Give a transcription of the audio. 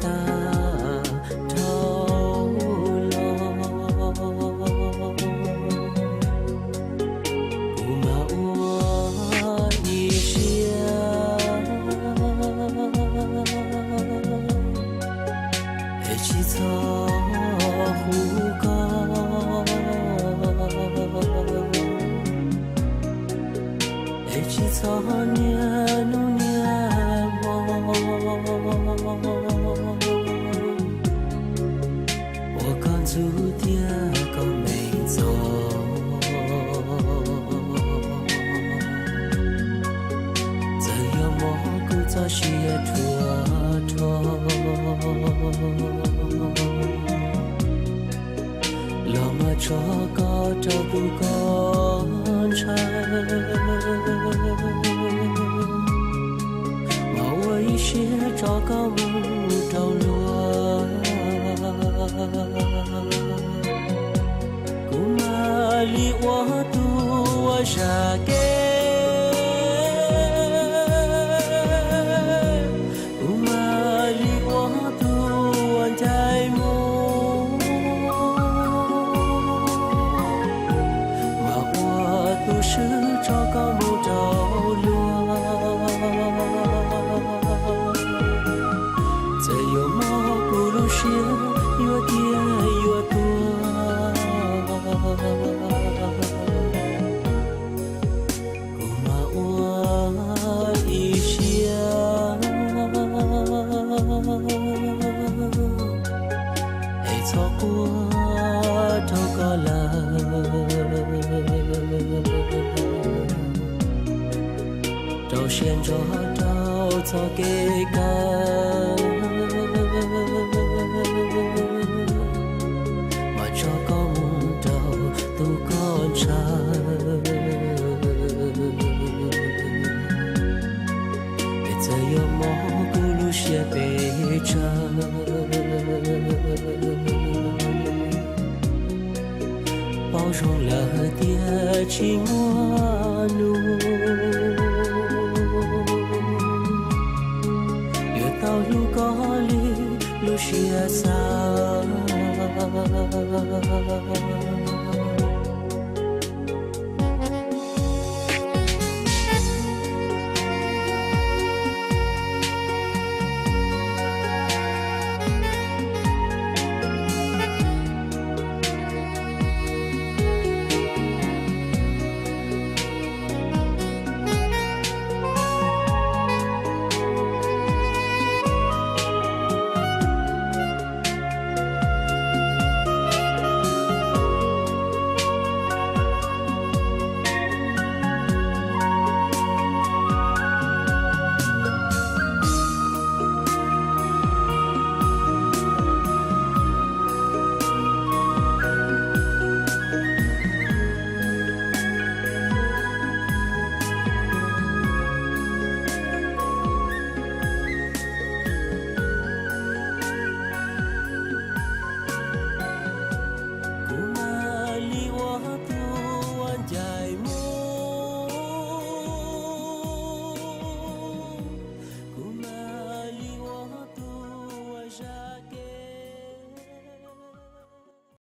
大透露，不骂我一笑，黑起草湖高，黑起草年努年梦，我刚注定个没走，只有蘑菇早些脱脱。lama chaka tabu con trai mà quay xe cho cao mu đầu lúa kuma li wa tu wa sha ke kuma li wa tu wa jai mu是找高木着落，再有么不如些越跌越多，姑妈我一想，还错过头个了。找先找找早给干，嘛找高木头都干柴，别再有蘑菇路些悲伤，包容了点情我怒。到路高里路些散。